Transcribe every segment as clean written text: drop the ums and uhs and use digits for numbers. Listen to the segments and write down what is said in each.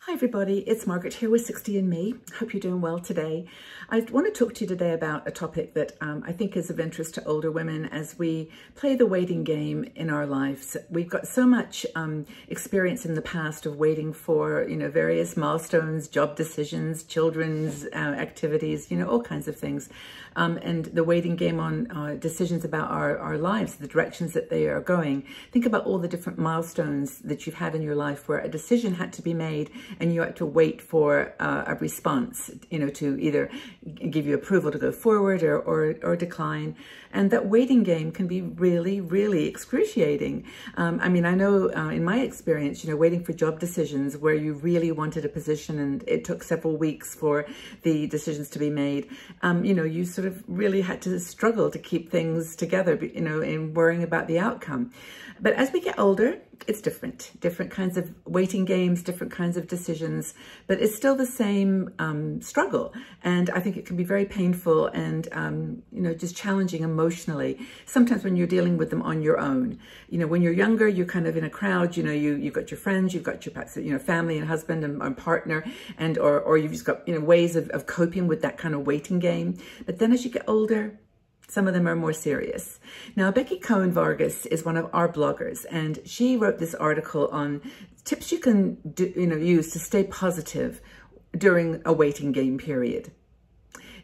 Hi everybody, it's Margaret here with 60andme. Hope you're doing well today. I want to talk to you today about a topic that I think is of interest to older women as we play the waiting game in our lives. We've got so much experience in the past of waiting for, various milestones, job decisions, children's activities, all kinds of things. And the waiting game on decisions about our lives, the directions that they are going. Think about all the different milestones that you've had in your life where a decision had to be made and you had to wait for a response, to either give you approval to go forward or decline. And that waiting game can be really, really excruciating. I know in my experience, waiting for job decisions where you really wanted a position and it took several weeks for the decisions to be made, you sort of really had to struggle to keep things together, in worrying about the outcome. But as we get older, it's different kinds of waiting games, different kinds of decisions, but it's still the same struggle. And I think it can be very painful and, just challenging emotionally. Sometimes when you're dealing with them on your own, when you're younger, you're kind of in a crowd, you've got your friends, you've got your perhaps, family and husband and partner, and, or you've just got, ways of coping with that kind of waiting game. But then as you get older, some of them are more serious. Now, Becky Cohen-Vargas is one of our bloggers, and she wrote this article on tips you can use to stay positive during a waiting game period.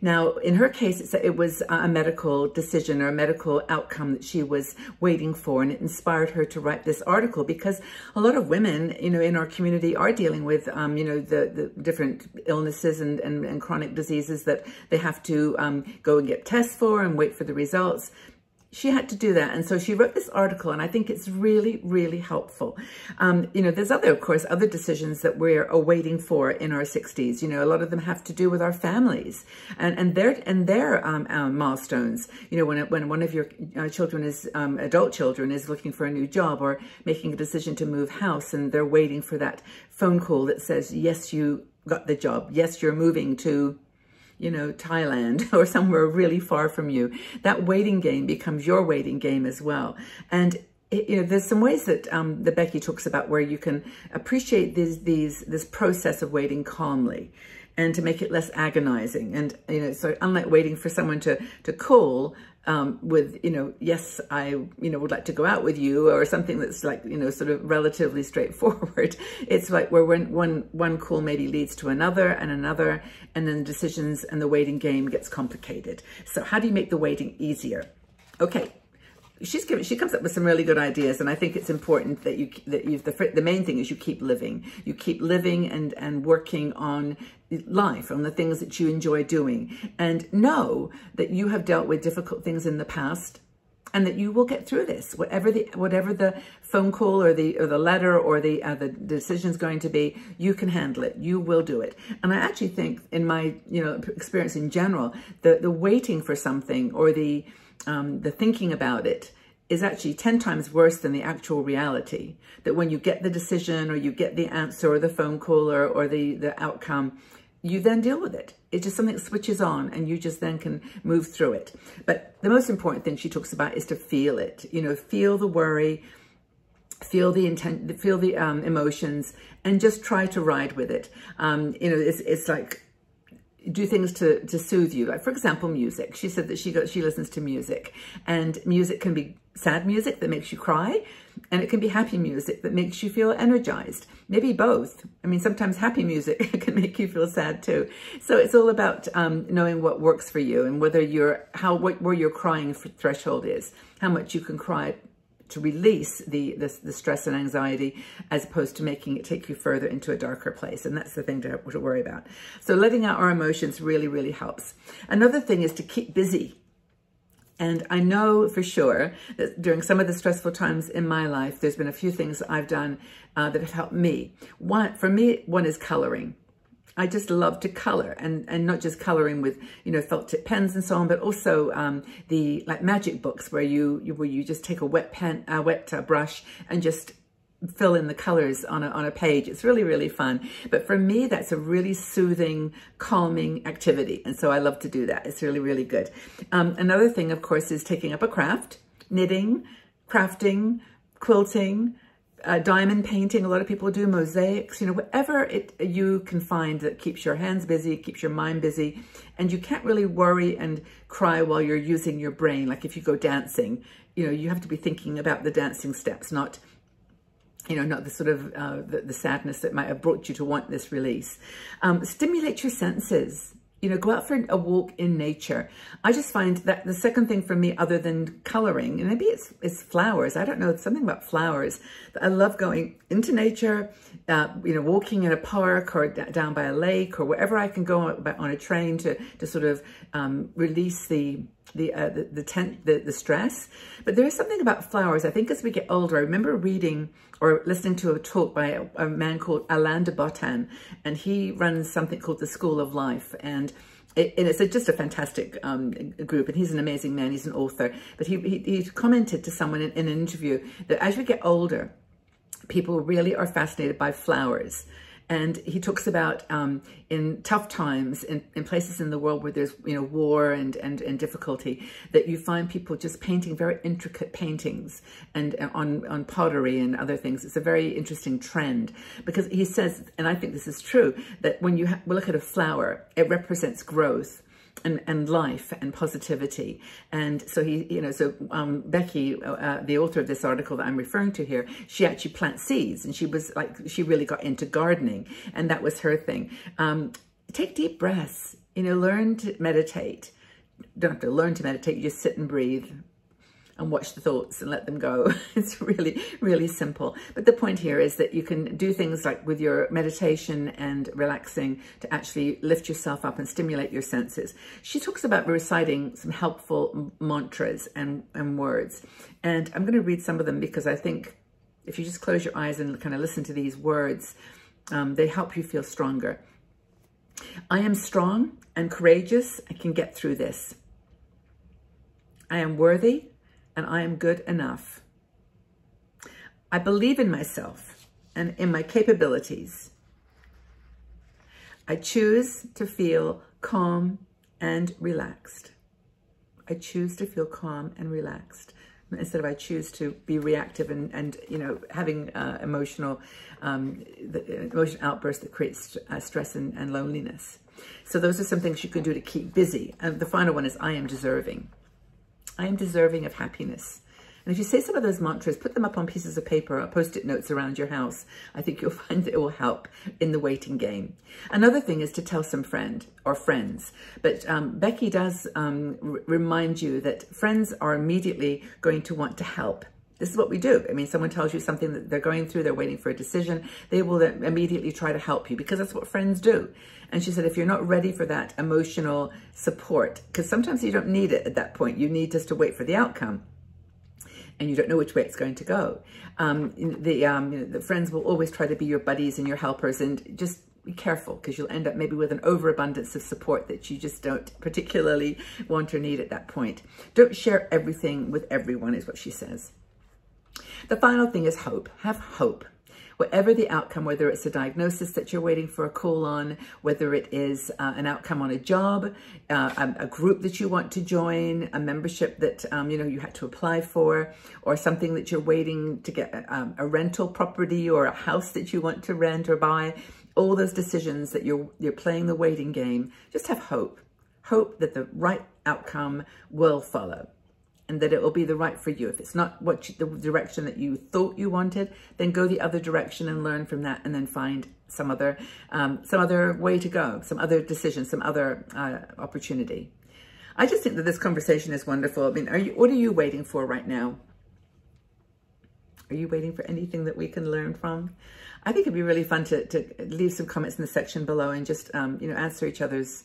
Now, in her case, it was a medical decision or a medical outcome that she was waiting for, and it inspired her to write this article because a lot of women, in our community are dealing with, the different illnesses and chronic diseases that they have to go and get tests for and wait for the results. She had to do that. And so she wrote this article, and I think it's really, really helpful. There's of course, other decisions that we're awaiting for in our 60s. A lot of them have to do with our families and their milestones. When one of your children is, adult children is looking for a new job or making a decision to move house, and they're waiting for that phone call that says, yes, you got the job. Yes, you're moving to Thailand or somewhere really far from you. That waiting game becomes your waiting game as well. And there's some ways that that Becky talks about where you can appreciate this process of waiting calmly and to make it less agonizing. And so unlike waiting for someone to call with yes, I would like to go out with you, or something that's like sort of relatively straightforward. It's like where one call maybe leads to another and another, and then decisions and the waiting game gets complicated. So how do you make the waiting easier? Okay. She comes up with some really good ideas, and I think it's important that the main thing is you keep living. You keep living and working on life, on the things that you enjoy doing, and know that you have dealt with difficult things in the past, and that you will get through this. Whatever the phone call or the letter or the decision is going to be, you can handle it. You will do it. And I actually think, in my experience in general, the waiting for something or the thinking about it is actually 10 times worse than the actual reality. That when you get the decision or you get the answer or the phone call or the outcome, you then deal with it. It's just something that switches on, and you just then can move through it. But the most important thing she talks about is to feel it. Feel the worry, feel the intent, feel the emotions, and just try to ride with it. It's like, do things to soothe you. Like, for example, music. She said that she listens to music, and music can be sad music that makes you cry, and it can be happy music that makes you feel energized. Maybe both. Sometimes happy music can make you feel sad too. So it's all about knowing what works for you, and where your crying threshold is, how much you can cry to release the stress and anxiety, as opposed to making it take you further into a darker place. And that's the thing to worry about. So letting out our emotions really, really helps. Another thing is to keep busy. And I know for sure that during some of the stressful times in my life, there's been a few things that I've done that have helped me. One is coloring. I just love to color, and not just coloring with, felt tip pens and so on, but also the magic books where you just take a wet brush and just fill in the colors on a page. It's really, really fun. But for me, that's a really soothing, calming activity. And so I love to do that. It's really, really good. Another thing, of course, is taking up a craft, knitting, crafting, quilting, diamond painting, a lot of people do mosaics, you know, whatever you can find that keeps your hands busy, keeps your mind busy, and you can't really worry and cry while you're using your brain. Like if you go dancing, you know, you have to be thinking about the dancing steps, not, you know, not the sort of the sadness that might have brought you to want this release. Stimulate your senses. You know, go out for a walk in nature. I just find that the second thing for me, other than coloring, and maybe it's flowers. I don't know, it's something about flowers. I love going into nature, you know, walking in a park or down by a lake or wherever I can go on a train to sort of release the stress. But there is something about flowers. I think as we get older, I remember reading or listening to a talk by a man called Alain de Botton, and he runs something called the School of Life. And it's just a fantastic group, and he's an amazing man. He's an author. But he commented to someone in an interview that as we get older, people really are fascinated by flowers. And he talks about in tough times, in places in the world where there's, you know, war and difficulty, that you find people just painting very intricate paintings and on pottery and other things. It's a very interesting trend, because he says, and I think this is true, that when you look at a flower, it represents growth and life and positivity. And so Becky, the author of this article that I'm referring to here, she actually plants seeds, and she really got into gardening, and that was her thing. Take deep breaths, you know, learn to meditate. You don't have to learn to meditate, you just sit and breathe and watch the thoughts and let them go. It's really, really simple. But the point here is that you can do things like with your meditation and relaxing to actually lift yourself up and stimulate your senses. She talks about reciting some helpful mantras and words. And I'm going to read some of them, because I think if you just close your eyes and kind of listen to these words, they help you feel stronger. I am strong and courageous. I can get through this. I am worthy, and I am good enough. I believe in myself and in my capabilities. I choose to feel calm and relaxed. I choose to feel calm and relaxed, instead of I choose to be reactive and you know, having emotional outbursts that creates stress and loneliness. So those are some things you can do to keep busy. And the final one is I am deserving. I am deserving of happiness. And if you say some of those mantras, put them up on pieces of paper or Post-it notes around your house. I think you'll find that it will help in the waiting game. Another thing is to tell some friend or friends. But Becky does remind you that friends are immediately going to want to help. This is what we do. I mean, someone tells you something that they're going through, they're waiting for a decision, they will then immediately try to help you, because that's what friends do. And she said, if you're not ready for that emotional support, because sometimes you don't need it at that point, you need just to wait for the outcome, and you don't know which way it's going to go. The friends will always try to be your buddies and your helpers, and just be careful, because you'll end up maybe with an overabundance of support that you just don't particularly want or need at that point. Don't share everything with everyone, is what she says. The final thing is hope. Have hope. Whatever the outcome, whether it's a diagnosis that you're waiting for a call on, whether it is an outcome on a job, a group that you want to join, a membership that you know, you had to apply for, or something that you're waiting to get a rental property or a house that you want to rent or buy, all those decisions that you're playing the waiting game, just have hope. Hope that the right outcome will follow, and that it will be the right for you. If it's not the direction that you thought you wanted, then go the other direction and learn from that, and then find some other way to go, some other decision, some other opportunity. I just think that this conversation is wonderful. I mean, what are you waiting for right now? Are you waiting for anything that we can learn from? I think it'd be really fun to leave some comments in the section below and just you know, answer each other's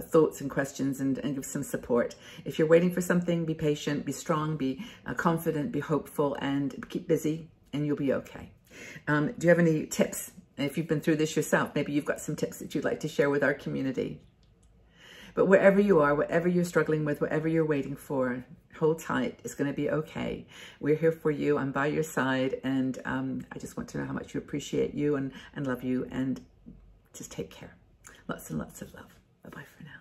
thoughts and questions and give some support. If you're waiting for something, be patient, be strong, be confident, be hopeful, and keep busy, and you'll be okay. Do you have any tips? If you've been through this yourself, maybe you've got some tips that you'd like to share with our community. But wherever you are, whatever you're struggling with, whatever you're waiting for, hold tight. It's going to be okay. We're here for you. I'm by your side, and I just want to know how much you appreciate you and love you, and just take care. Lots and lots of love. Bye-bye for now.